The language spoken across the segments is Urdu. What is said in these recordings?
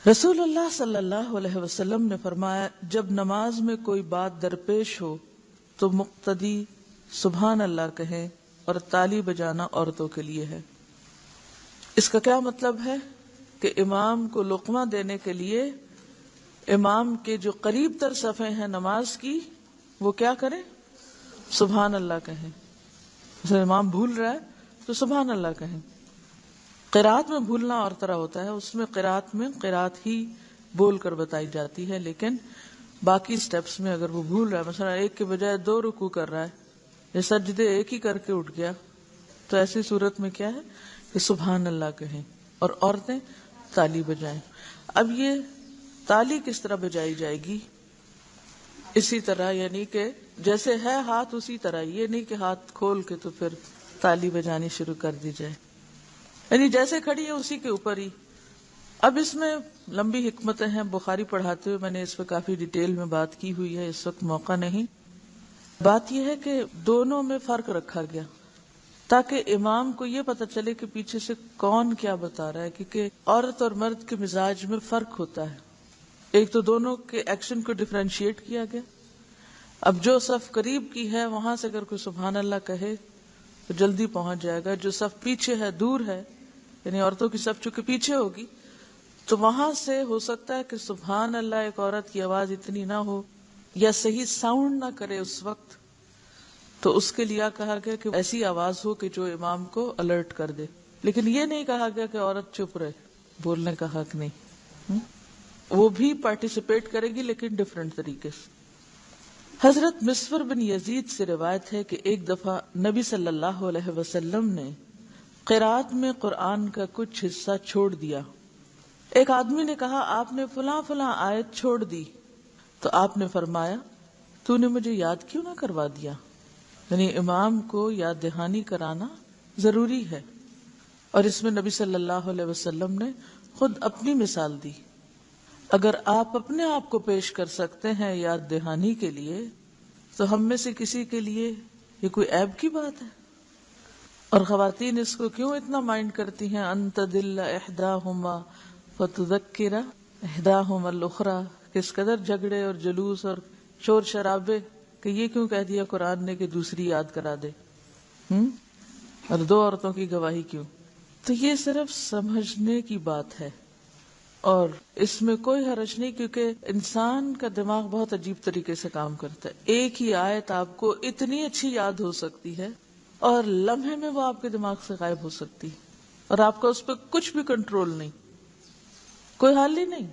رسول اللہ صلی اللہ علیہ وسلم نے فرمایا، جب نماز میں کوئی بات درپیش ہو تو مقتدی سبحان اللہ کہیں، اور تالی بجانا عورتوں کے لیے ہے۔ اس کا کیا مطلب ہے کہ امام کو لقمہ دینے کے لیے امام کے جو قریب تر صفیں ہیں نماز کی، وہ کیا کریں؟ سبحان اللہ کہیں۔ مثلا امام بھول رہا ہے تو سبحان اللہ کہیں۔ قرات میں بھولنا اور طرح ہوتا ہے، اس میں قرات ہی بول کر بتائی جاتی ہے، لیکن باقی سٹیپس میں اگر وہ بھول رہا ہے، مثلا ایک کے بجائے 2 رکوع کر رہا ہے یا سجدے ایک ہی کر کے اٹھ گیا، تو ایسی صورت میں کیا ہے کہ سبحان اللہ کہیں اور عورتیں تالی بجائیں۔ اب یہ تالی کس طرح بجائی جائے گی؟ اسی طرح، یعنی کہ جیسے ہے ہاتھ اسی طرح، یہ نہیں کہ ہاتھ کھول کے تو پھر تالی بجانی شروع کر دی جائے، یعنی جیسے کھڑی ہے اسی کے اوپر ہی۔ اب اس میں لمبی حکمتیں ہیں، بخاری پڑھاتے ہوئے میں نے اس پہ کافی ڈیٹیل میں بات کی ہوئی ہے، اس وقت موقع نہیں۔ بات یہ ہے کہ دونوں میں فرق رکھا گیا تاکہ امام کو یہ پتہ چلے کہ پیچھے سے کون کیا بتا رہا ہے، کیونکہ عورت اور مرد کے مزاج میں فرق ہوتا ہے۔ ایک تو دونوں کے ایکشن کو ڈیفرینشیٹ کیا گیا۔ اب جو صف قریب کی ہے وہاں سے اگر کوئی سبحان اللہ کہے تو جلدی پہنچ جائے گا، جو صف پیچھے ہے، دور ہے، یعنی عورتوں کی صف چونکہ پیچھے ہوگی تو وہاں سے ہو سکتا ہے کہ سبحان اللہ ایک عورت کی آواز اتنی نہ ہو یا صحیح ساؤنڈ نہ کرے اس وقت، تو اس کے لیے کہا گیا کہ ایسی آواز ہو کہ جو امام کو الرٹ کر دے، لیکن یہ نہیں کہا گیا کہ عورت چپ رہے، بولنے کا حق نہیں، وہ بھی پارٹیسپیٹ کرے گی لیکن ڈفرینٹ طریقے سے۔ حضرت مسور بن یزید سے روایت ہے کہ ایک دفعہ نبی صلی اللہ علیہ وسلم نے قرات میں قرآن کا کچھ حصہ چھوڑ دیا۔ ایک آدمی نے کہا، آپ نے فلاں فلاں آیت چھوڑ دی، تو آپ نے فرمایا، تو نے مجھے یاد کیوں نہ کروا دیا؟ یعنی امام کو یاد دہانی کرانا ضروری ہے، اور اس میں نبی صلی اللہ علیہ وسلم نے خود اپنی مثال دی۔ اگر آپ اپنے آپ کو پیش کر سکتے ہیں یاد دہانی کے لیے، تو ہم میں سے کسی کے لیے یہ کوئی عیب کی بات ہے؟ اور خواتین اس کو کیوں اتنا مائنڈ کرتی ہیں؟ ان تدل احداہما فتذکر احداہما الاخری، کس قدر جھگڑے اور جلوس اور شور شرابے کہ یہ کیوں کہہ دیا قرآن نے کہ دوسری یاد کرا دے، اور 2 عورتوں کی گواہی کیوں؟ تو یہ صرف سمجھنے کی بات ہے، اور اس میں کوئی حرج نہیں، کیونکہ انسان کا دماغ بہت عجیب طریقے سے کام کرتا ہے۔ ایک ہی آیت آپ کو اتنی اچھی یاد ہو سکتی ہے اور لمحے میں وہ آپ کے دماغ سے غائب ہو سکتی، اور آپ کا اس پہ کچھ بھی کنٹرول نہیں، کوئی حل ہی نہیں،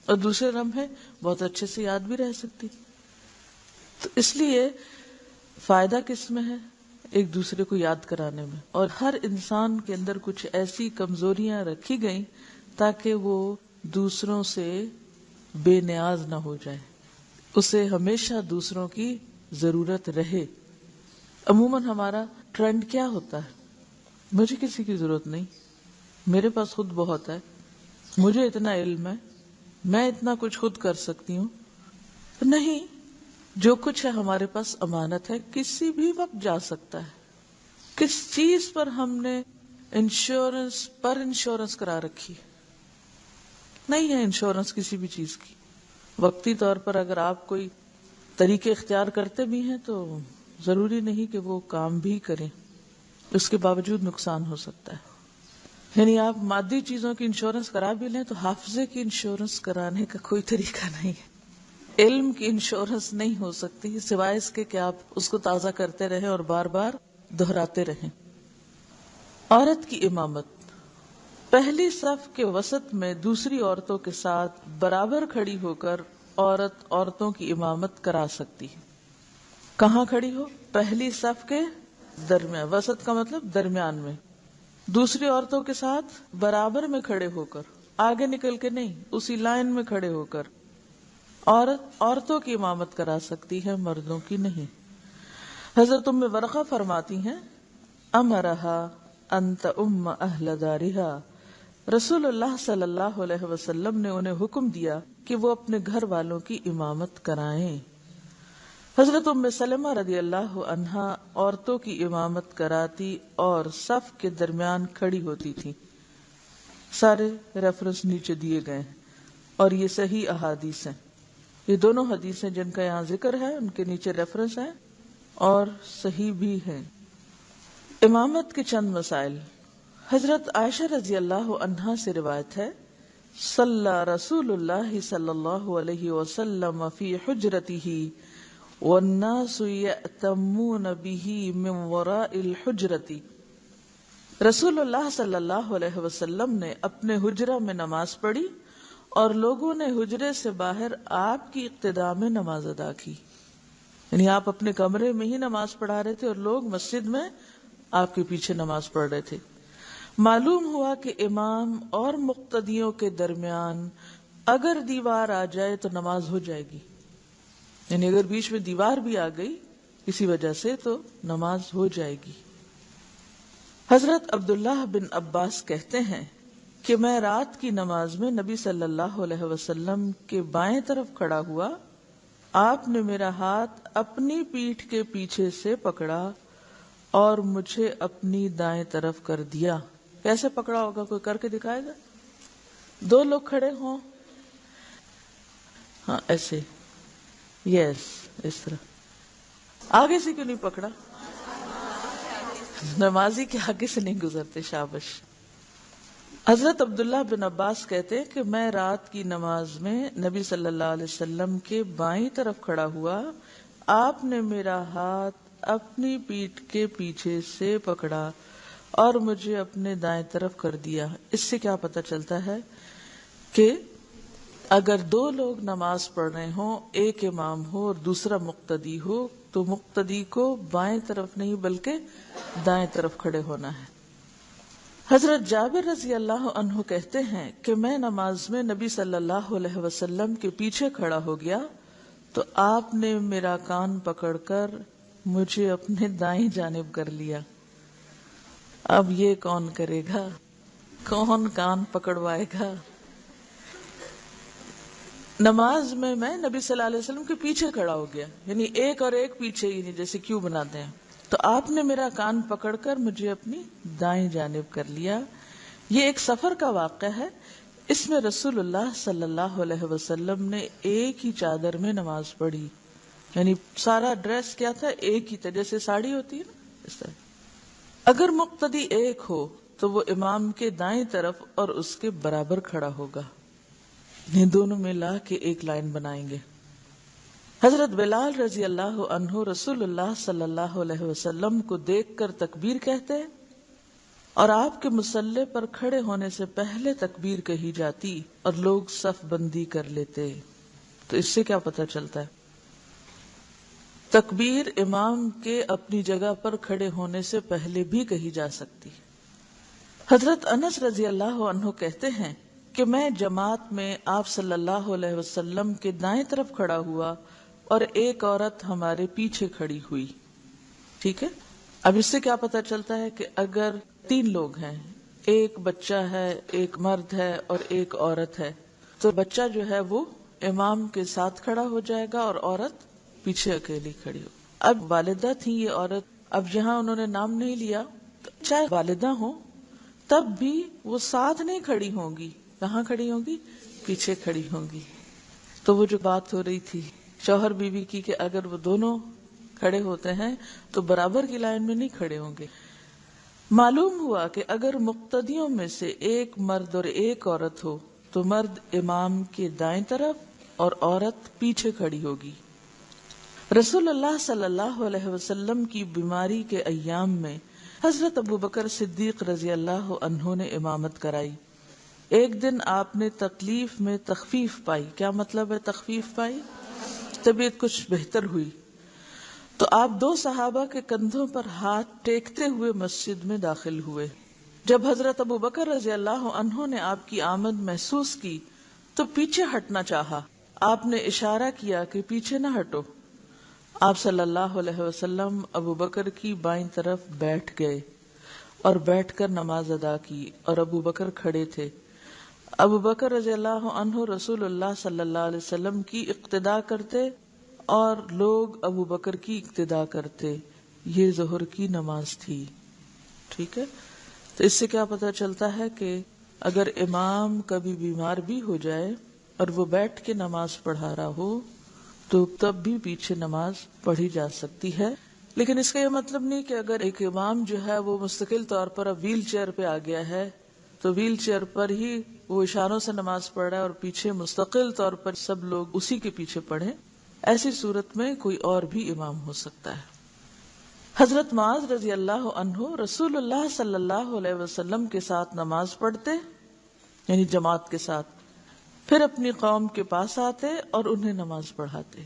اور دوسرے لمحے بہت اچھے سے یاد بھی رہ سکتی۔ تو اس لیے فائدہ کس میں ہے؟ ایک دوسرے کو یاد کرانے میں، اور ہر انسان کے اندر کچھ ایسی کمزوریاں رکھی گئیں تاکہ وہ دوسروں سے بے نیاز نہ ہو جائے، اسے ہمیشہ دوسروں کی ضرورت رہے۔ عموماً ہمارا ٹرینڈ کیا ہوتا ہے؟ مجھے کسی کی ضرورت نہیں، میرے پاس خود بہت ہے، مجھے اتنا علم ہے، میں اتنا کچھ خود کر سکتی ہوں۔ نہیں، جو کچھ ہے ہمارے پاس امانت ہے، کسی بھی وقت جا سکتا ہے۔ کس چیز پر ہم نے انشورنس کرا رکھی؟ نہیں ہے انشورنس کسی بھی چیز کی۔ وقتی طور پر اگر آپ کوئی طریقے اختیار کرتے بھی ہیں تو ضروری نہیں کہ وہ کام بھی کریں، اس کے باوجود نقصان ہو سکتا ہے۔ یعنی آپ مادی چیزوں کی انشورنس کرا بھی لیں تو حافظے کی انشورنس کرانے کا کوئی طریقہ نہیں ہے۔ علم کی انشورنس نہیں ہو سکتی سوائے اس کے کہ آپ اس کو تازہ کرتے رہیں اور بار بار دہراتے رہیں۔ عورت کی امامت، پہلی صف کے وسط میں دوسری عورتوں کے ساتھ برابر کھڑی ہو کر عورت عورتوں کی امامت کرا سکتی ہے۔ کہاں کھڑی ہو؟ پہلی صف کے درمیان، وسط کا مطلب درمیان میں، دوسری عورتوں کے ساتھ برابر میں کھڑے ہو کر، آگے نکل کے نہیں، اسی لائن میں کھڑے ہو کر عورت عورتوں کی امامت کرا سکتی ہے، مردوں کی نہیں۔ حضرت ام ورقہ فرماتی ہیں، امرہا ان تؤم اہل دارہا، رسول اللہ صلی اللہ علیہ وسلم نے انہیں حکم دیا کہ وہ اپنے گھر والوں کی امامت کرائیں۔ حضرت ام سلمہ رضی اللہ عنہا عورتوں کی امامت کراتی اور صف کے درمیان کھڑی ہوتی تھی۔ سارے ریفرنس نیچے دیے گئے ہیں۔ اور یہ صحیح احادیث ہیں. یہ دونوں حدیثیں جن کا یہاں ذکر ہے ان کے نیچے ریفرنس ہیں اور صحیح بھی ہیں. امامت کے چند مسائل. حضرت عائشہ رضی اللہ عنہا سے روایت ہے، صلی رسول اللہ صلی اللہ علیہ وسلم فی حجرتہ والناس یأتمون بہ من وراء الحجرۃ. رسول اللہ صلی اللہ علیہ وسلم نے اپنے حجرہ میں نماز پڑھی اور لوگوں نے حجرے سے باہر آپ کی اقتداء میں نماز ادا کی. یعنی آپ اپنے کمرے میں ہی نماز پڑھا رہے تھے اور لوگ مسجد میں آپ کے پیچھے نماز پڑھ رہے تھے. معلوم ہوا کہ امام اور مقتدیوں کے درمیان اگر دیوار آ جائے تو نماز ہو جائے گی. یعنی اگر بیچ میں دیوار بھی آ گئی کسی وجہ سے تو نماز ہو جائے گی. حضرت عبداللہ بن عباس کہتے ہیں کہ میں رات کی نماز میں نبی صلی اللہ علیہ وسلم کے بائیں طرف کھڑا ہوا. آپ نے میرا ہاتھ اپنی پیٹھ کے پیچھے سے پکڑا اور مجھے اپنی دائیں طرف کر دیا. کیسے پکڑا ہوگا؟ کوئی کر کے دکھائے گا؟ دو لوگ کھڑے ہوں، ہاں ایسے، یس اس طرح. آگے سے کیوں نہیں پکڑا؟ نمازی کے آگے سے نہیں گزرتے. شابش. حضرت عبداللہ بن عباس کہتے ہیں کہ میں رات کی نماز میں نبی صلی اللہ علیہ وسلم کے بائیں طرف کھڑا ہوا. آپ نے میرا ہاتھ اپنی پیٹھ کے پیچھے سے پکڑا اور مجھے اپنے دائیں طرف کر دیا. اس سے کیا پتہ چلتا ہے کہ اگر دو لوگ نماز پڑھ رہے ہوں، ایک امام ہو اور دوسرا مقتدی ہو، تو مقتدی کو بائیں طرف نہیں بلکہ دائیں طرف کھڑے ہونا ہے. حضرت جابر رضی اللہ عنہ کہتے ہیں کہ میں نماز میں نبی صلی اللہ علیہ وسلم کے پیچھے کھڑا ہو گیا تو آپ نے میرا کان پکڑ کر مجھے اپنے دائیں جانب کر لیا. اب یہ کون کرے گا؟ کون کان پکڑوائے گا؟ نماز میں نبی صلی اللہ علیہ وسلم کے پیچھے کھڑا ہو گیا، یعنی ایک اور ایک پیچھے، یعنی جیسے کیوں بناتے ہیں. تو آپ نے میرا کان پکڑ کر مجھے اپنی دائیں جانب کر لیا. یہ ایک سفر کا واقعہ ہے. اس میں رسول اللہ صلی اللہ علیہ وسلم نے ایک ہی چادر میں نماز پڑھی، یعنی سارا ڈریس کیا تھا؟ ایک ہی تھا، جیسے ساڑی ہوتی ہے نا اس طرح. اگر مقتدی ایک ہو تو وہ امام کے دائیں طرف اور اس کے برابر کھڑا ہوگا، یہ دونوں ملا کے ایک لائن بنائیں گے. حضرت بلال رضی اللہ عنہ رسول اللہ صلی اللہ علیہ وسلم کو دیکھ کر تکبیر کہتے اور آپ کے مصلی پر کھڑے ہونے سے پہلے تکبیر کہی جاتی اور لوگ صف بندی کر لیتے. تو اس سے کیا پتہ چلتا ہے؟ تکبیر امام کے اپنی جگہ پر کھڑے ہونے سے پہلے بھی کہی جا سکتی. حضرت انس رضی اللہ عنہ کہتے ہیں کہ میں جماعت میں آپ صلی اللہ علیہ وسلم کے دائیں طرف کھڑا ہوا اور ایک عورت ہمارے پیچھے کھڑی ہوئی. ٹھیک ہے. اب اس سے کیا پتا چلتا ہے کہ اگر تین لوگ ہیں، ایک بچہ ہے، ایک مرد ہے اور ایک عورت ہے، تو بچہ جو ہے وہ امام کے ساتھ کھڑا ہو جائے گا اور عورت پیچھے اکیلی کھڑی ہو. اب والدہ تھی یہ عورت، اب یہاں انہوں نے نام نہیں لیا، چاہے والدہ ہوں تب بھی وہ ساتھ نہیں کھڑی ہوں گی. کہاں کھڑی ہوں گی؟ پیچھے کھڑی ہوں گی. تو وہ جو بات ہو رہی تھی شوہر بیوی کی کہ اگر وہ دونوں کھڑے ہوتے ہیں تو برابر کی لائن میں نہیں کھڑے ہوں گے. معلوم ہوا کہ اگر مقتدیوں میں سے ایک مرد اور ایک عورت ہو تو مرد امام کے دائیں طرف اور عورت پیچھے کھڑی ہوگی. رسول اللہ صلی اللہ علیہ وسلم کی بیماری کے ایام میں حضرت ابو بکر صدیق رضی اللہ عنہ نے امامت کرائی. ایک دن آپ نے تکلیف میں تخفیف پائی. کیا مطلب ہے تخفیف پائی؟ طبیعت کچھ بہتر ہوئی. تو آپ دو صحابہ کے کندھوں پر ہاتھ ٹیکتے ہوئے مسجد میں داخل ہوئے. جب حضرت ابو بکر رضی اللہ عنہ نے آپ کی آمد محسوس کی تو پیچھے ہٹنا چاہا. آپ نے اشارہ کیا کہ پیچھے نہ ہٹو. آپ صلی اللہ علیہ وسلم ابو بکر کی بائیں طرف بیٹھ گئے اور بیٹھ کر نماز ادا کی اور ابو بکر کھڑے تھے. ابو بکر رضی اللہ عنہ رسول اللہ صلی اللہ علیہ وسلم کی اقتداء کرتے اور لوگ ابو بکر کی اقتداء کرتے. یہ ظہر کی نماز تھی. ٹھیک ہے. تو اس سے کیا پتہ چلتا ہے کہ اگر امام کبھی بیمار بھی ہو جائے اور وہ بیٹھ کے نماز پڑھا رہا ہو تو تب بھی پیچھے نماز پڑھی جا سکتی ہے. لیکن اس کا یہ مطلب نہیں کہ اگر ایک امام جو ہے وہ مستقل طور پر اب ویل چیئر پہ آ گیا ہے تو ویل چیئر پر ہی وہ اشاروں سے نماز پڑھ رہا ہے اور پیچھے مستقل طور پر سب لوگ اسی کے پیچھے پڑھیں. ایسی صورت میں کوئی اور بھی امام ہو سکتا ہے. حضرت معاذ رضی اللہ عنہ رسول اللہ صلی اللہ علیہ وسلم کے ساتھ نماز پڑھتے، یعنی جماعت کے ساتھ، پھر اپنی قوم کے پاس آتے اور انہیں نماز پڑھاتے.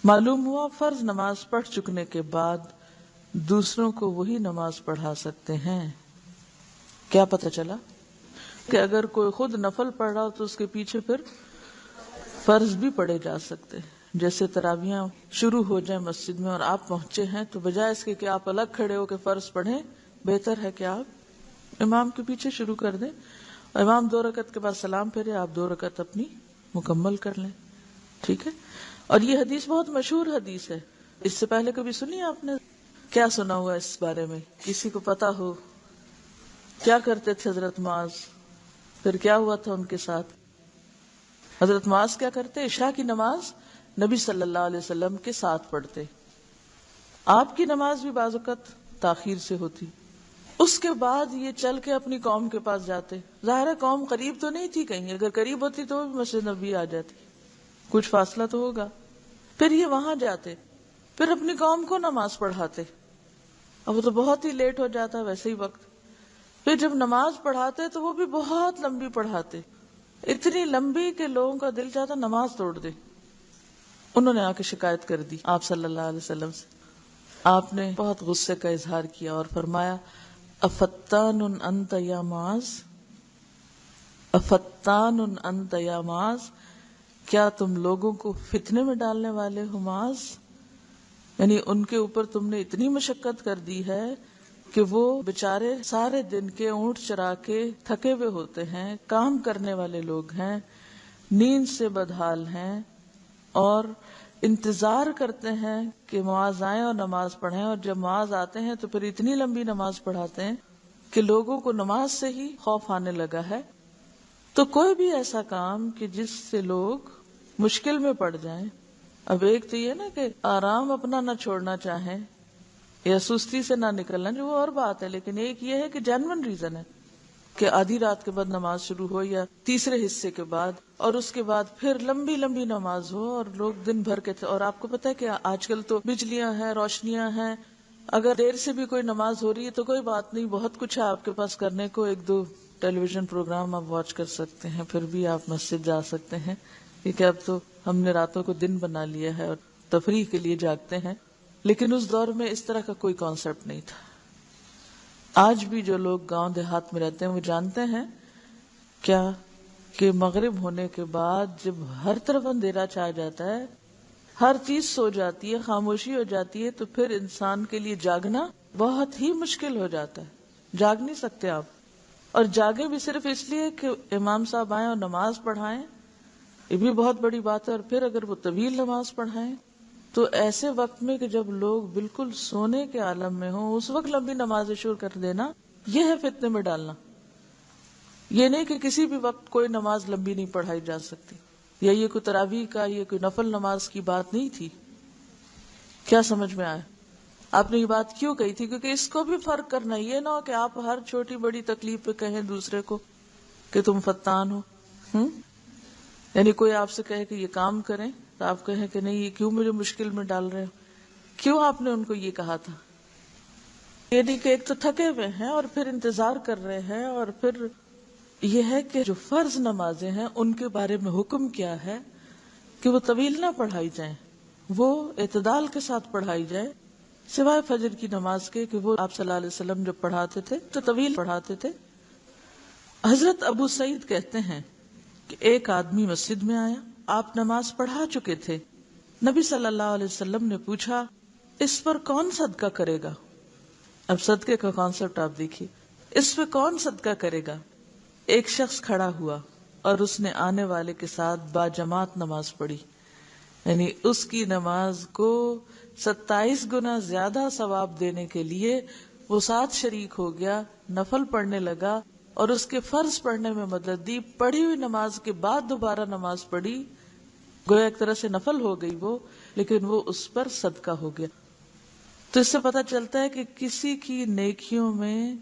معلوم ہوا فرض نماز پڑھ چکنے کے بعد دوسروں کو وہی نماز پڑھا سکتے ہیں. کیا پتہ چلا کہ اگر کوئی خود نفل پڑھ رہا ہو تو اس کے پیچھے پھر فرض بھی پڑھے جا سکتے ہیں. جیسے تراویحاں شروع ہو جائیں مسجد میں اور آپ پہنچے ہیں تو بجائے اس کے کہ آپ الگ کھڑے ہو کے فرض پڑھیں، بہتر ہے کہ آپ امام کے پیچھے شروع کر دیں. امام 2 رکعت کے بعد سلام پھیرے، آپ 2 رکعت اپنی مکمل کر لیں. ٹھیک ہے. اور یہ حدیث بہت مشہور حدیث ہے. اس سے پہلے کبھی سنی آپ نے؟ کیا سنا ہوا اس بارے میں؟ کسی کو پتا ہو کیا کرتے تھے حضرت معاذ؟ پھر کیا ہوا تھا ان کے ساتھ؟ حضرت معاذ کیا کرتے؟ عشاء کی نماز نبی صلی اللہ علیہ وسلم کے ساتھ پڑھتے. آپ کی نماز بھی بعض اوقات تاخیر سے ہوتی. اس کے بعد یہ چل کے اپنی قوم کے پاس جاتے. ظاہر ہے قوم قریب تو نہیں تھی، کہیں اگر قریب ہوتی تو وہ بھی مسجد نبی آ جاتی، کچھ فاصلہ تو ہوگا. پھر یہ وہاں جاتے، پھر اپنی قوم کو نماز پڑھاتے. اب وہ تو بہت ہی لیٹ ہو جاتا ویسے ہی وقت. پھر جب نماز پڑھاتے تو وہ بھی بہت لمبی پڑھاتے، اتنی لمبی کہ لوگوں کا دل چاہتا نماز توڑ دے. انہوں نے آ کے شکایت کر دی آپ صلی اللہ علیہ وسلم سے. آپ نے بہت غصے کا اظہار کیا اور فرمایا افتان انت یا معاذ، افتان انت یا معاذ، کیا تم لوگوں کو فتنے میں ڈالنے والے ہو معاذ؟ یعنی ان کے اوپر تم نے اتنی مشقت کر دی ہے کہ وہ بےچارے سارے دن کے اونٹ چرا کے تھکے ہوئے ہوتے ہیں، کام کرنے والے لوگ ہیں، نیند سے بدحال ہیں اور انتظار کرتے ہیں کہ معاذ آئیں اور نماز پڑھیں. اور جب معاذ آتے ہیں تو پھر اتنی لمبی نماز پڑھاتے ہیں کہ لوگوں کو نماز سے ہی خوف آنے لگا ہے. تو کوئی بھی ایسا کام کہ جس سے لوگ مشکل میں پڑ جائیں، اب ایک تو یہ نا کہ آرام اپنا نہ چھوڑنا چاہیں یا سستی سے نہ نکلنا، جو وہ اور بات ہے، لیکن ایک یہ ہے کہ جینوئن ریزن ہے کہ آدھی رات کے بعد نماز شروع ہو یا تیسرے حصے کے بعد، اور اس کے بعد پھر لمبی لمبی نماز ہو اور لوگ دن بھر کے اور آپ کو پتہ ہے کہ آج کل تو بجلیاں ہیں، روشنیاں ہیں، اگر دیر سے بھی کوئی نماز ہو رہی ہے تو کوئی بات نہیں، بہت کچھ ہے آپ کے پاس کرنے کو. 1-2 ٹیلی ویژن پروگرام آپ واچ کر سکتے ہیں، پھر بھی آپ مسجد جا سکتے ہیں، کیونکہ اب تو ہم نے راتوں کو دن بنا لیا ہے اور تفریح کے لیے جاگتے ہیں. لیکن اس دور میں اس طرح کا کوئی کانسیپٹ نہیں تھا. آج بھی جو لوگ گاؤں دیہات میں رہتے ہیں وہ جانتے ہیں کیا کہ مغرب ہونے کے بعد جب ہر طرف اندھیرا چھا جاتا ہے، ہر چیز سو جاتی ہے، خاموشی ہو جاتی ہے، تو پھر انسان کے لیے جاگنا بہت ہی مشکل ہو جاتا ہے. جاگ نہیں سکتے آپ، اور جاگے بھی صرف اس لیے کہ امام صاحب آئیں اور نماز پڑھائیں، یہ بھی بہت بڑی بات ہے. اور پھر اگر وہ طویل نماز پڑھائیں تو ایسے وقت میں کہ جب لوگ بالکل سونے کے عالم میں ہوں اس وقت لمبی نمازیں شروع کر دینا، یہ ہے فتنے میں ڈالنا. یہ نہیں کہ کسی بھی وقت کوئی نماز لمبی نہیں پڑھائی جا سکتی، یا یہ کوئی تراویح کا یہ کوئی نفل نماز کی بات نہیں تھی. کیا سمجھ میں آیا؟ آپ نے یہ بات کیوں کہی تھی؟ کیونکہ اس کو بھی فرق کرنا، یہ نہ ہو کہ آپ ہر چھوٹی بڑی تکلیف پہ کہیں دوسرے کو کہ تم فتان ہو. یعنی کوئی آپ سے کہے کہ یہ کام کریں تو آپ کہیں کہ نہیں، یہ کیوں مجھے مشکل میں ڈال رہے ہو؟ کیوں آپ نے ان کو یہ کہا تھا؟ یعنی کہ ایک تو تھکے ہوئے ہیں اور پھر انتظار کر رہے ہیں، اور پھر یہ ہے کہ جو فرض نمازیں ہیں ان کے بارے میں حکم کیا ہے کہ وہ طویل نہ پڑھائی جائیں، وہ اعتدال کے ساتھ پڑھائی جائے، سوائے فجر کی نماز کے کہ وہ آپ صلی اللہ علیہ وسلم جب پڑھاتے تھے تو طویل پڑھاتے تھے. حضرت ابو سعید کہتے ہیں کہ ایک آدمی مسجد میں آیا، آپ نماز پڑھا چکے تھے. نبی صلی اللہ علیہ وسلم نے پوچھا اس پر کون صدقہ کرے گا؟ اب صدقے کا کانسیپٹ آپ دیکھیے، اس پہ کون صدقہ کرے گا؟ ایک شخص کھڑا ہوا اور اس نے آنے والے کے ساتھ باجماعت نماز پڑھی، یعنی اس کی نماز کو 27 گنا زیادہ ثواب دینے کے لیے وہ ساتھ شریک ہو گیا، نفل پڑھنے لگا اور اس کے فرض پڑھنے میں مدد دی، پڑھی ہوئی نماز کے بعد دوبارہ نماز پڑھی، گویا ایک طرح سے نفل ہو گئی وہ، لیکن وہ اس پر صدقہ ہو گیا۔ تو اس سے پتہ چلتا ہے کہ کسی کی نیکیوں میں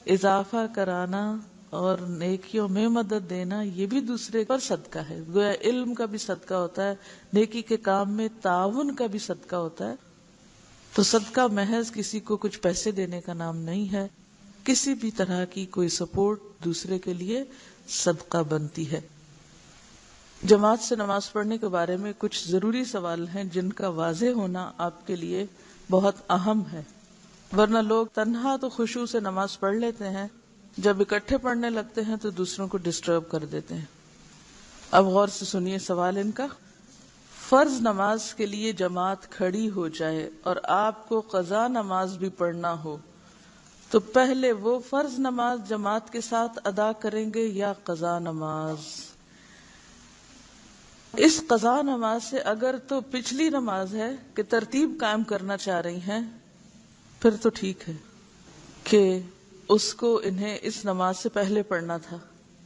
اضافہ کرانا اور نیکیوں میں مدد دینا یہ بھی دوسرے پر صدقہ ہے۔ گویا علم کا بھی صدقہ ہوتا ہے، نیکی کے کام میں تعاون کا بھی صدقہ ہوتا ہے۔ تو صدقہ محض کسی کو کچھ پیسے دینے کا نام نہیں ہے، کسی بھی طرح کی کوئی سپورٹ دوسرے کے لیے صدقہ بنتی ہے۔ جماعت سے نماز پڑھنے کے بارے میں کچھ ضروری سوال ہیں جن کا واضح ہونا آپ کے لیے بہت اہم ہے، ورنہ لوگ تنہا تو خشوع سے نماز پڑھ لیتے ہیں، جب اکٹھے پڑھنے لگتے ہیں تو دوسروں کو ڈسٹرب کر دیتے ہیں۔ اب غور سے سنیے سوال ان کا۔ فرض نماز کے لیے جماعت کھڑی ہو جائے اور آپ کو قضا نماز بھی پڑھنا ہو تو پہلے وہ فرض نماز جماعت کے ساتھ ادا کریں گے یا قضا نماز؟ اس قضا نماز سے اگر تو پچھلی نماز ہے کہ ترتیب قائم کرنا چاہ رہی ہیں پھر تو ٹھیک ہے کہ اس کو انہیں اس نماز سے پہلے پڑھنا تھا،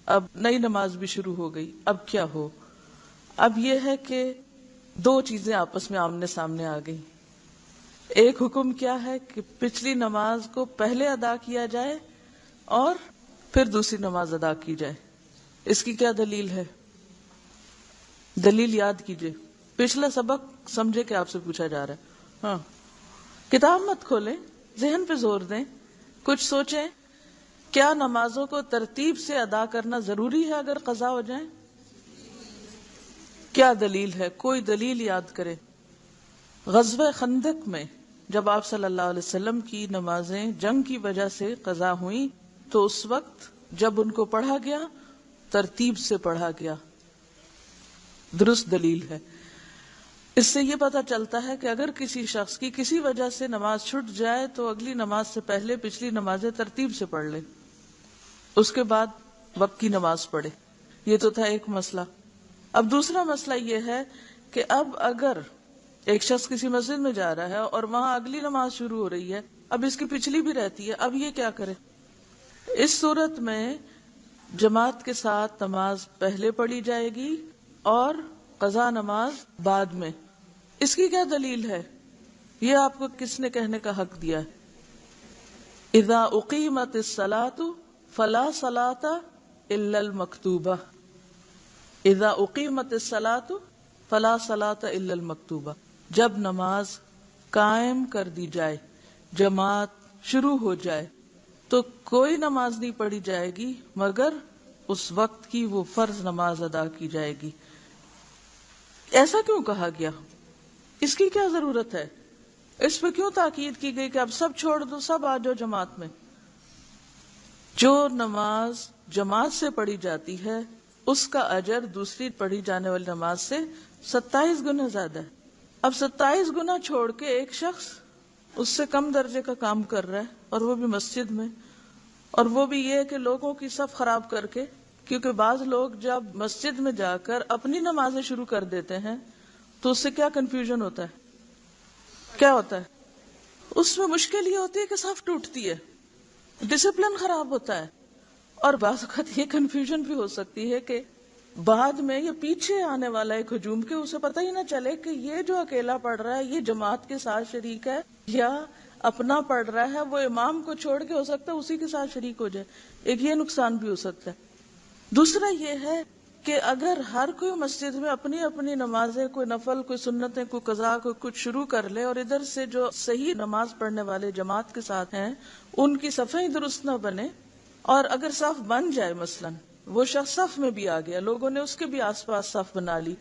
اب نئی نماز بھی شروع ہو گئی، اب کیا ہو؟ اب یہ ہے کہ دو چیزیں آپس میں آمنے سامنے آ گئی۔ ایک حکم کیا ہے کہ پچھلی نماز کو پہلے ادا کیا جائے اور پھر دوسری نماز ادا کی جائے۔ اس کی کیا دلیل ہے؟ دلیل یاد کیجئے، پچھلا سبق سمجھے کہ آپ سے پوچھا جا رہا ہے۔ ہاں، کتاب مت کھولیں، ذہن پہ زور دیں، کچھ سوچیں، کیا نمازوں کو ترتیب سے ادا کرنا ضروری ہے اگر قضا ہو جائیں؟ کیا دلیل ہے؟ کوئی دلیل یاد کرے۔ غزوہ خندق میں جب آپ صلی اللہ علیہ وسلم کی نمازیں جنگ کی وجہ سے قضا ہوئیں تو اس وقت جب ان کو پڑھا گیا ترتیب سے پڑھا گیا، درست دلیل ہے۔ اس سے یہ پتہ چلتا ہے کہ اگر کسی شخص کی کسی وجہ سے نماز چھوٹ جائے تو اگلی نماز سے پہلے پچھلی نمازیں ترتیب سے پڑھ لے، اس کے بعد وقت کی نماز پڑھے۔ یہ تو تھا ایک مسئلہ۔ اب دوسرا مسئلہ یہ ہے کہ اب اگر ایک شخص کسی مسجد میں جا رہا ہے اور وہاں اگلی نماز شروع ہو رہی ہے، اب اس کی پچھلی بھی رہتی ہے، اب یہ کیا کرے؟ اس صورت میں جماعت کے ساتھ نماز پہلے پڑھی جائے گی اور قضا نماز بعد میں۔ اس کی کیا دلیل ہے؟ یہ آپ کو کس نے کہنے کا حق دیا ہے؟ اذا اقیمت الصلاۃ فلا صلاۃ الا المکتوبہ، اذا اقیمت الصلاۃ فلا صلاۃ الا المکتوبہ، جب نماز قائم کر دی جائے، جماعت شروع ہو جائے تو کوئی نماز نہیں پڑھی جائے گی مگر اس وقت کی وہ فرض نماز ادا کی جائے گی۔ ایسا کیوں کہا گیا؟ اس کی کیا ضرورت ہے؟ اس پہ کیوں تاکید کی گئی کہ اب سب چھوڑ دو، سب آ جاؤ جماعت میں؟ جو نماز جماعت سے پڑھی جاتی ہے اس کا اجر دوسری پڑھی جانے والی نماز سے 27 گنا زیادہ ہے۔ اب 27 گنا چھوڑ کے ایک شخص اس سے کم درجے کا کام کر رہا ہے، اور وہ بھی مسجد میں، اور وہ بھی یہ کہ لوگوں کی صف خراب کر کے، کیونکہ بعض لوگ جب مسجد میں جا کر اپنی نمازیں شروع کر دیتے ہیں تو اس سے کیا کنفیوژن ہوتا ہے؟ کیا ہوتا ہے؟ اس میں مشکل یہ ہوتی ہے کہ صف ٹوٹتی ہے، ڈسپلن خراب ہوتا ہے، اور بعض اوقات یہ کنفیوژن بھی ہو سکتی ہے کہ بعد میں یہ پیچھے آنے والا ایک ہجوم کے اسے پتہ ہی نہ چلے کہ یہ جو اکیلا پڑھ رہا ہے یہ جماعت کے ساتھ شریک ہے یا اپنا پڑھ رہا ہے، وہ امام کو چھوڑ کے ہو سکتا ہے اسی کے ساتھ شریک ہو جائے۔ ایک یہ نقصان بھی ہو سکتا ہے۔ دوسرا یہ ہے کہ اگر ہر کوئی مسجد میں اپنی اپنی نمازیں، کوئی نفل، کوئی سنتیں، کوئی قضا، کوئی کچھ شروع کر لے، اور ادھر سے جو صحیح نماز پڑھنے والے جماعت کے ساتھ ہیں ان کی صفیں درست نہ بنے، اور اگر صف بن جائے، مثلا وہ شخص صف میں بھی آ گیا، لوگوں نے اس کے بھی آس پاس صف بنا لی،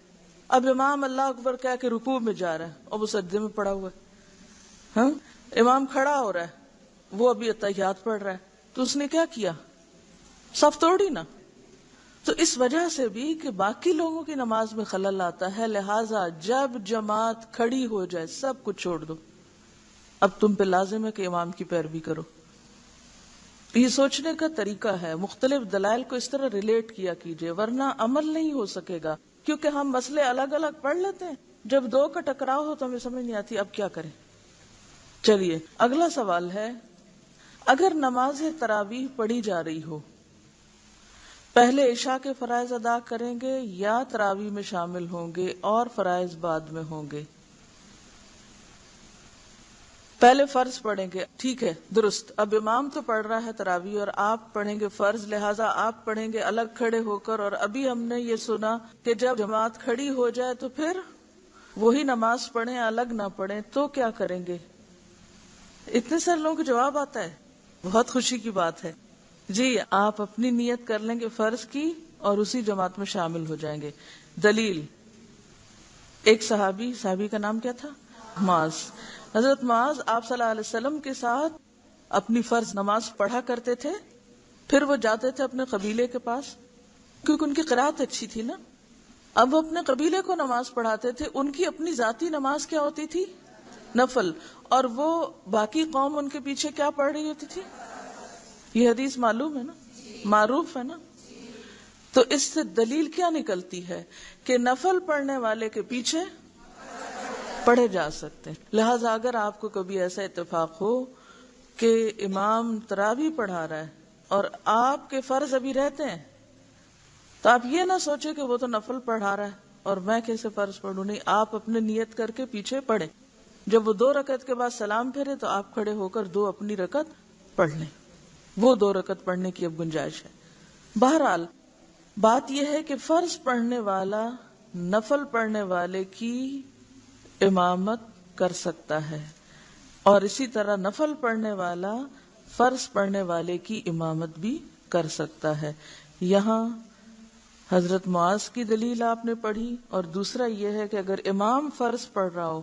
اب امام اللہ اکبر کہہ کے رکوع میں جا رہا ہے اور وہ سجدے میں پڑا ہوا ہے، ہاں امام کھڑا ہو رہا ہے، وہ ابھی اتحیات پڑھ رہا ہے، تو اس نے کیا کیا؟ صف توڑی نا۔ تو اس وجہ سے بھی کہ باقی لوگوں کی نماز میں خلل آتا ہے، لہٰذا جب جماعت کھڑی ہو جائے سب کچھ چھوڑ دو، اب تم پہ لازم ہے کہ امام کی پیروی کرو۔ یہ سوچنے کا طریقہ ہے، مختلف دلائل کو اس طرح ریلیٹ کیا کیجئے، ورنہ عمل نہیں ہو سکے گا، کیونکہ ہم مسئلے الگ الگ پڑھ لیتے ہیں، جب دو کا ٹکراؤ ہو تو ہمیں سمجھ نہیں آتی اب کیا کریں۔ چلیے اگلا سوال ہے، اگر نماز تراویح پڑھی جا رہی ہو پہلے عشاء کے فرائض ادا کریں گے یا تراویح میں شامل ہوں گے اور فرائض بعد میں ہوں گے؟ پہلے فرض پڑھیں گے، ٹھیک ہے، درست. اب امام تو پڑھ رہا ہے تراویح اور آپ پڑھیں گے فرض، لہٰذا آپ پڑھیں گے الگ کھڑے ہو کر. اور ابھی ہم نے یہ سنا کہ جب جماعت کھڑی ہو جائے تو پھر وہی نماز پڑھیں، الگ نہ پڑھیں، تو کیا کریں گے؟ اتنے سارے لوگوں کو جواب آتا ہے، بہت خوشی کی بات ہے. جی، آپ اپنی نیت کر لیں گے فرض کی اور اسی جماعت میں شامل ہو جائیں گے. دلیل: ایک صحابی کا نام کیا تھا؟ معاذ. حضرت معاذ آپ صلی اللہ علیہ وسلم کے ساتھ اپنی فرض نماز پڑھا کرتے تھے، پھر وہ جاتے تھے اپنے قبیلے کے پاس، کیونکہ ان کی قرات اچھی تھی نا. اب وہ اپنے قبیلے کو نماز پڑھاتے تھے، ان کی اپنی ذاتی نماز کیا ہوتی تھی؟ نفل. اور وہ باقی قوم ان کے پیچھے کیا پڑھ رہی ہوتی تھی؟ یہ حدیث معلوم ہے نا، معروف ہے نا. تو اس سے دلیل کیا نکلتی ہے کہ نفل پڑھنے والے کے پیچھے پڑھے جا سکتے ہیں. لہٰذا اگر آپ کو کبھی ایسا اتفاق ہو کہ امام تراویح پڑھا رہا ہے اور آپ کے فرض ابھی رہتے ہیں، تو آپ یہ نہ سوچیں کہ وہ تو نفل پڑھا رہا ہے اور میں کیسے فرض پڑھوں. نہیں، آپ اپنے نیت کر کے پیچھے پڑھیں. جب وہ 2 رکعت کے بعد سلام پھیرے تو آپ کھڑے ہو کر 2 اپنی رکعت پڑھ لیں. وہ 2 رکعت پڑھنے کی اب گنجائش ہے. بہرحال بات یہ ہے کہ فرض پڑھنے والا نفل پڑھنے والے کی امامت کر سکتا ہے، اور اسی طرح نفل پڑھنے والا فرض پڑھنے والے کی امامت بھی کر سکتا ہے. یہاں حضرت معاذ کی دلیل آپ نے پڑھی، اور دوسرا یہ ہے کہ اگر امام فرض پڑھ رہا ہو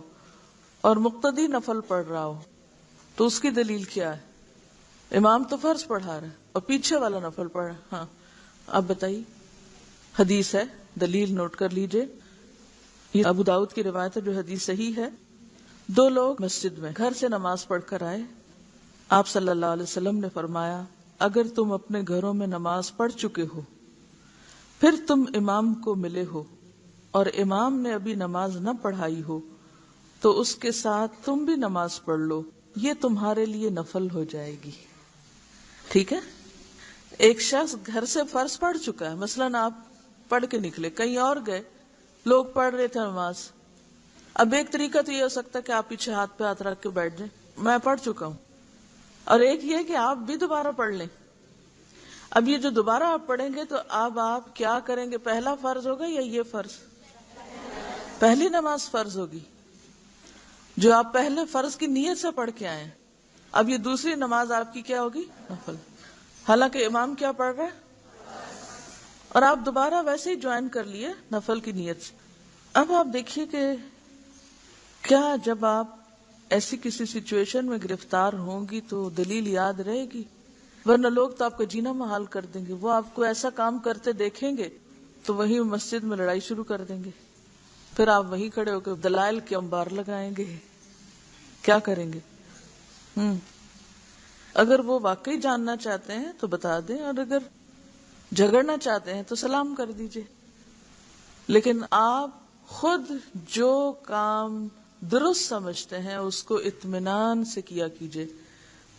اور مقتدی نفل پڑھ رہا ہو تو اس کی دلیل کیا ہے؟ امام تو فرض پڑھا رہا ہے اور پیچھے والا نفل پڑھ رہا ہے. ہاں، آپ بتائیے. حدیث ہے، دلیل نوٹ کر لیجئے. یہ ابو داؤد کی روایت ہے جو حدیث صحیح ہے. 2 لوگ مسجد میں گھر سے نماز پڑھ کر آئے. آپ صلی اللہ علیہ وسلم نے فرمایا، اگر تم اپنے گھروں میں نماز پڑھ چکے ہو، پھر تم امام کو ملے ہو اور امام نے ابھی نماز نہ پڑھائی ہو، تو اس کے ساتھ تم بھی نماز پڑھ لو، یہ تمہارے لیے نفل ہو جائے گی. ٹھیک ہے؟ ایک شخص گھر سے فرض پڑھ چکا ہے، مثلاً آپ پڑھ کے نکلے، کہیں اور گئے، لوگ پڑھ رہے تھے نماز. اب ایک طریقہ تو یہ ہو سکتا ہے کہ آپ پیچھے ہاتھ پہ ہاتھ رکھ کے بیٹھ جائیں، میں پڑھ چکا ہوں. اور ایک یہ کہ آپ بھی دوبارہ پڑھ لیں. اب یہ جو دوبارہ آپ پڑھیں گے تو اب آپ کیا کریں گے؟ پہلا فرض ہوگا یا یہ فرض؟ پہلی نماز فرض ہوگی جو آپ پہلے فرض کی نیت سے پڑھ کے آئے ہیں. اب یہ دوسری نماز آپ کی کیا ہوگی؟ نفل. حالانکہ امام کیا پڑھ رہا ہے اور آپ دوبارہ ویسے ہی جوائن کر لیے نفل کی نیت سے. اب آپ دیکھیے کہ کیا جب آپ ایسی کسی سچویشن میں گرفتار ہوں گی تو دلیل یاد رہے گی؟ ورنہ لوگ تو آپ کا جینا محال کر دیں گے. وہ آپ کو ایسا کام کرتے دیکھیں گے تو وہی مسجد میں لڑائی شروع کر دیں گے، پھر آپ وہیں کھڑے ہو کے دلائل کے انبار لگائیں گے. کیا کریں گے؟ اگر وہ واقعی جاننا چاہتے ہیں تو بتا دیں، اور اگر جھگڑنا چاہتے ہیں تو سلام کر دیجئے. لیکن آپ خود جو کام درست سمجھتے ہیں اس کو اطمینان سے کیا کیجئے،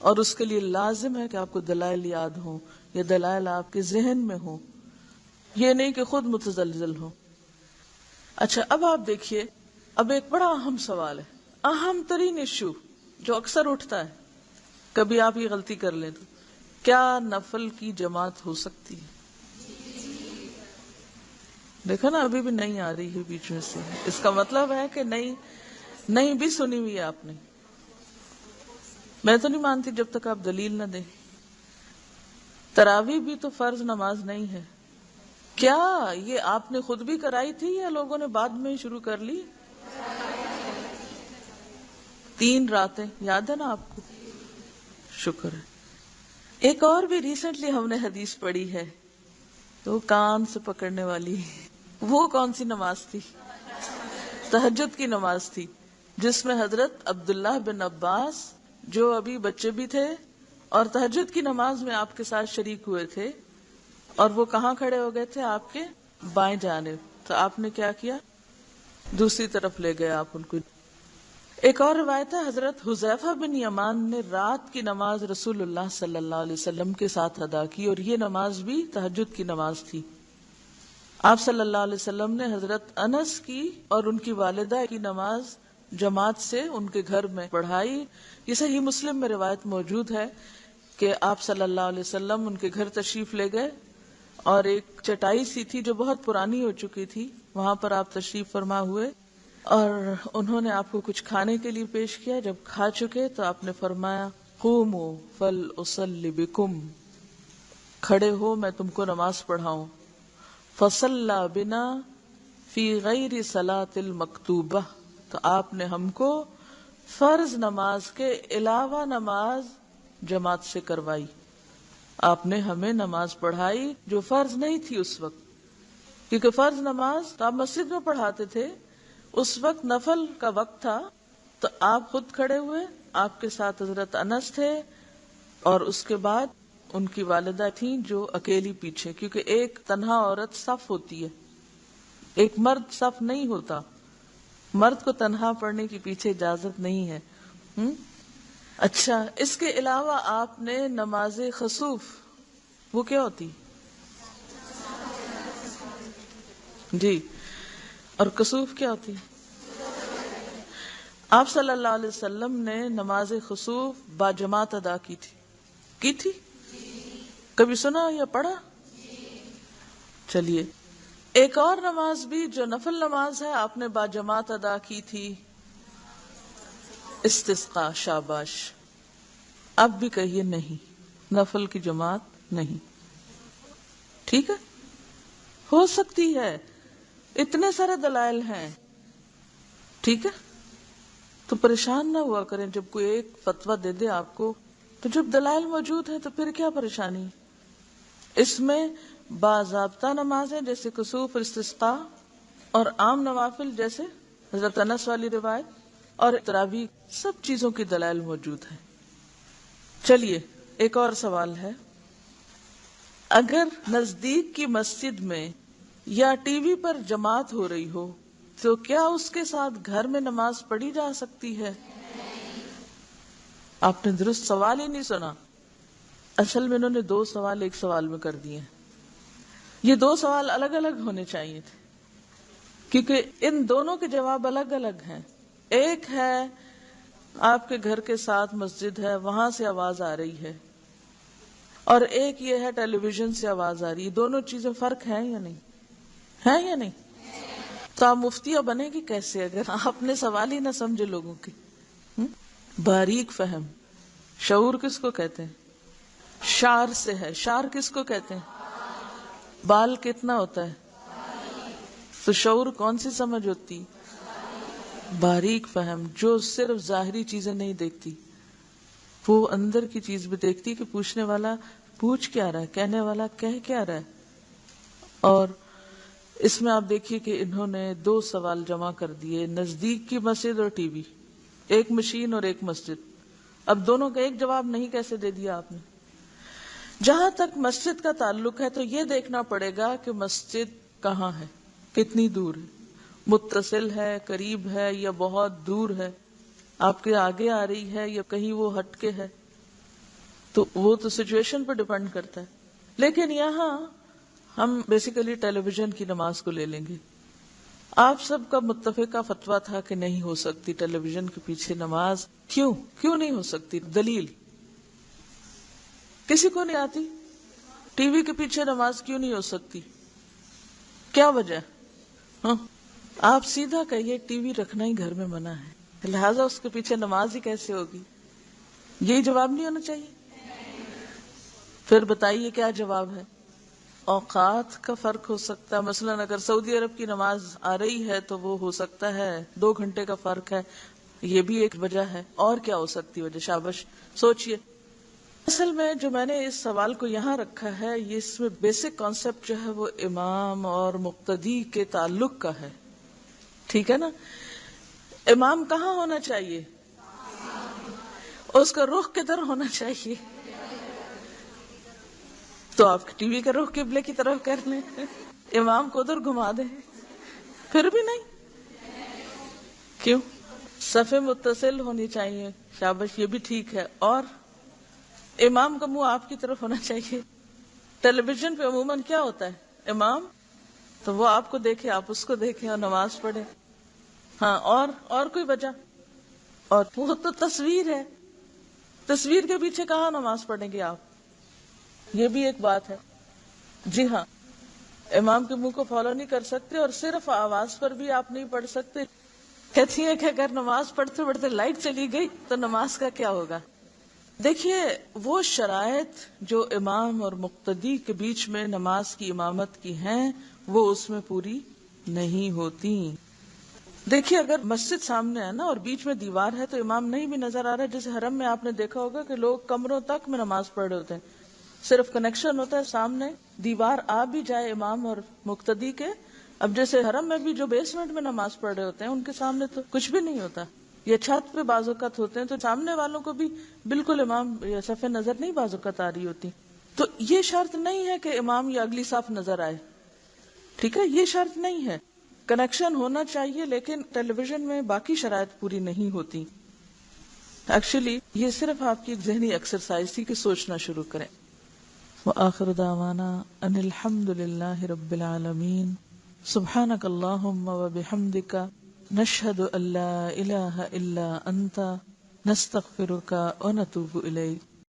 اور اس کے لیے لازم ہے کہ آپ کو دلائل یاد ہوں یا دلائل آپ کے ذہن میں ہوں، یہ نہیں کہ خود متزلزل ہوں. اچھا، اب آپ دیکھیے، اب ایک بڑا اہم سوال ہے، اہم ترین ایشو جو اکثر اٹھتا ہے، کبھی آپ یہ غلطی کر لیں تو کیا نفل کی جماعت ہو سکتی ہے؟ دیکھو نا، ابھی بھی نہیں آ رہی ہے بیچ میں سے. اس کا مطلب ہے کہ نہیں بھی سنی ہوئی ہے آپ نے. میں تو نہیں مانتی جب تک آپ دلیل نہ دیں. تراویح بھی تو فرض نماز نہیں ہے. کیا یہ آپ نے خود بھی کرائی تھی یا لوگوں نے بعد میں شروع کر لی؟ 3 راتیں یاد ہے نا آپ کو؟ شکر ہے. ایک اور بھی ریسنٹلی ہم نے حدیث پڑھی ہے تو کان سے پکڑنے والی. وہ کون سی نماز تھی؟ تہجد کی نماز تھی، جس میں حضرت عبداللہ بن عباس جو ابھی بچے بھی تھے اور تہجد کی نماز میں آپ کے ساتھ شریک ہوئے تھے، اور وہ کہاں کھڑے ہو گئے تھے؟ آپ کے بائیں جانب. تو آپ نے کیا کیا؟ دوسری طرف لے گئے آپ ان کو. ایک اور روایت ہے حضرت حذیفہ بن یمان نے رات کی نماز رسول اللہ صلی اللہ علیہ وسلم کے ساتھ ادا کی، اور یہ نماز بھی تہجد کی نماز تھی۔ آپ صلی اللہ علیہ وسلم نے حضرت انس کی اور ان کی والدہ کی نماز جماعت سے ان کے گھر میں پڑھائی۔ یہ صحیح مسلم میں روایت موجود ہے کہ آپ صلی اللہ علیہ وسلم ان کے گھر تشریف لے گئے، اور ایک چٹائی سی تھی جو بہت پرانی ہو چکی تھی، وہاں پر آپ تشریف فرما ہوئے، اور انہوں نے آپ کو کچھ کھانے کے لیے پیش کیا۔ جب کھا چکے تو آپ نے فرمایا قوموا فلأصلی بکم، کھڑے ہو میں تم کو نماز پڑھاؤں۔ فصلی بنا فی غیر صلاۃ المکتوبہ، تو آپ نے ہم کو فرض نماز کے علاوہ نماز جماعت سے کروائی۔ آپ نے ہمیں نماز پڑھائی جو فرض نہیں تھی اس وقت، کیونکہ فرض نماز تو آپ مسجد میں پڑھاتے تھے، اس وقت نفل کا وقت تھا، تو آپ خود کھڑے ہوئے، آپ کے ساتھ حضرت انس تھے، اور اس کے بعد ان کی والدہ تھیں جو اکیلی پیچھے، کیونکہ ایک تنہا عورت صف ہوتی ہے، ایک مرد صف نہیں ہوتا، مرد کو تنہا پڑھنے کی پیچھے اجازت نہیں ہے۔ اچھا، اس کے علاوہ آپ نے نماز خسوف، وہ کیا ہوتی جی، اور کسوف کیا ہوتی؟ آپ صلی اللہ علیہ وسلم نے نماز خسوف باجماعت ادا کی تھی؟ کبھی سنا یا پڑھا؟ چلیے، ایک اور نماز بھی جو نفل نماز ہے آپ نے باجماعت ادا کی تھی، استسقاء۔ شاباش، اب بھی کہیے نہیں، نفل کی جماعت نہیں، ٹھیک ہے، ہو سکتی ہے، اتنے سارے دلائل ہیں، ٹھیک ہے، تو پریشان نہ ہوا کریں جب کوئی ایک فتویٰ دے دے آپ کو، تو جب دلائل موجود ہیں تو پھر کیا پریشانی؟ اس میں باضابطہ نمازیں جیسے کسوف، استسقاء، اور عام نوافل جیسے حضرت انس والی روایت اور تراویح، سب چیزوں کی دلائل موجود ہیں۔ چلیے، ایک اور سوال ہے، اگر نزدیک کی مسجد میں یا ٹی وی پر جماعت ہو رہی ہو تو کیا اس کے ساتھ گھر میں نماز پڑھی جا سکتی ہے؟ آپ نے درست سوال ہی نہیں سنا، اصل میں انہوں نے دو سوال ایک سوال میں کر دیے ہیں۔ یہ دو سوال الگ الگ ہونے چاہیے تھے، کیونکہ ان دونوں کے جواب الگ الگ ہیں۔ ایک ہے آپ کے گھر کے ساتھ مسجد ہے، وہاں سے آواز آ رہی ہے، اور ایک یہ ہے ٹیلی ویژن سے آواز آ رہی ہے، دونوں چیزیں فرق ہیں یا نہیں؟ ہے یا نہیں؟ تو آپ مفتیہ بنے گی کیسے اگر آپ نے سوال ہی نہ سمجھے لوگوں کے؟ باریک فہم، شعور کس کو کہتے ہیں؟ شعر سے ہے، شعر کس کو کہتے ہیں؟ بال کتنا ہوتا ہے؟ تو شعور کون سی سمجھ ہوتی؟ باریک فہم، جو صرف ظاہری چیزیں نہیں دیکھتی، وہ اندر کی چیز بھی دیکھتی کہ پوچھنے والا پوچھ کیا رہا ہے، کہنے والا کہہ کیا رہا ہے۔ اور اس میں آپ دیکھیے کہ انہوں نے دو سوال جمع کر دیے، نزدیک کی مسجد اور ٹی وی، ایک مشین اور ایک مسجد۔ اب دونوں کا ایک جواب نہیں کیسے دے دیا آپ نے؟ جہاں تک مسجد کا تعلق ہے تو یہ دیکھنا پڑے گا کہ مسجد کہاں ہے، کتنی دور ہے، متصل ہے، قریب ہے یا بہت دور ہے، آپ کے آگے آ رہی ہے یا کہیں وہ ہٹ کے ہے، تو وہ تو سچویشن پر ڈیپینڈ کرتا ہے۔ لیکن یہاں ہم بیسیکلی ٹیلی ویژن کی نماز کو لے لیں گے۔ آپ سب کا متفقہ فتویٰ تھا کہ نہیں ہو سکتی ٹیلی ویژن کے پیچھے نماز۔ کیوں نہیں ہو سکتی؟ دلیل کسی کو نہیں آتی؟ ٹی وی کے پیچھے نماز کیوں نہیں ہو سکتی؟ کیا وجہ؟ آپ سیدھا کہیے ٹی وی رکھنا ہی گھر میں منع ہے، لہٰذا اس کے پیچھے نماز ہی کیسے ہوگی؟ یہی جواب نہیں ہونا چاہیے؟ پھر بتائیے کیا جواب ہے؟ اوقات کا فرق ہو سکتا ہے، مثلا اگر سعودی عرب کی نماز آ رہی ہے تو وہ ہو سکتا ہے 2 گھنٹے کا فرق ہے، یہ بھی ایک وجہ ہے۔ اور کیا ہو سکتی وجہ؟ شابش، سوچئے۔ اصل میں جو میں نے اس سوال کو یہاں رکھا ہے، یہ اس میں بیسک کانسیپٹ جو ہے وہ امام اور مقتدی کے تعلق کا ہے، ٹھیک ہے نا؟ امام کہاں ہونا چاہیے؟ اس کا رخ کدھر ہونا چاہیے؟ تو آپ ٹی وی کا رخ قبلے کی طرف کر لیں، امام کو ادھر گھما دیں، پھر بھی نہیں؟ کیوں؟ صفیں متصل ہونی چاہیے، شابش، یہ بھی ٹھیک ہے، اور امام کا منہ آپ کی طرف ہونا چاہیے۔ ٹیلی ویژن پہ عموماً کیا ہوتا ہے، امام تو وہ آپ کو دیکھے، آپ اس کو دیکھیں اور نماز پڑھے۔ ہاں، اور کوئی وجہ؟ اور وہ تو تصویر ہے، تصویر کے پیچھے کہاں نماز پڑھیں گے آپ؟ یہ بھی ایک بات ہے۔ جی ہاں، امام کے منہ کو فالو نہیں کر سکتے، اور صرف آواز پر بھی آپ نہیں پڑھ سکتے۔ کہتی ہے کہ اگر نماز پڑھتے پڑھتے لائٹ چلی گئی تو نماز کا کیا ہوگا؟ دیکھیے، وہ شرائط جو امام اور مقتدی کے بیچ میں نماز کی امامت کی ہیں وہ اس میں پوری نہیں ہوتی۔ دیکھیے، اگر مسجد سامنے ہے نا اور بیچ میں دیوار ہے تو امام نہیں بھی نظر آ رہا ہے، جیسے حرم میں آپ نے دیکھا ہوگا کہ لوگ کمروں تک میں نماز پڑھ رہے ہوتے ہیں، صرف کنیکشن ہوتا ہے سامنے، دیوار آ بھی جائے امام اور مقتدی کے۔ اب جیسے حرم میں بھی جو بیسمنٹ میں نماز پڑھ رہے ہوتے ہیں ان کے سامنے تو کچھ بھی نہیں ہوتا، یا چھت پہ بعض اوقات ہوتے ہیں تو سامنے والوں کو بھی بالکل امام یا صفیں نظر نہیں بعض اوقات آ رہی ہوتی۔ تو یہ شرط نہیں ہے کہ امام یا اگلی صف نظر آئے، ٹھیک ہے، یہ شرط نہیں ہے، کنیکشن ہونا چاہیے، لیکن ٹیلی ویژن میں باقی شرائط پوری نہیں ہوتی۔ ایکچولی یہ صرف آپ کی ایک ذہنی ایکسرسائز تھی کہ سوچنا شروع کریں۔ وآخر دعوانا ان الحمد للہ رب العالمین، سبحانک اللہم وبحمدک، نشہد ان لا الہ الا انت، نستغفرک ونتوب الیک۔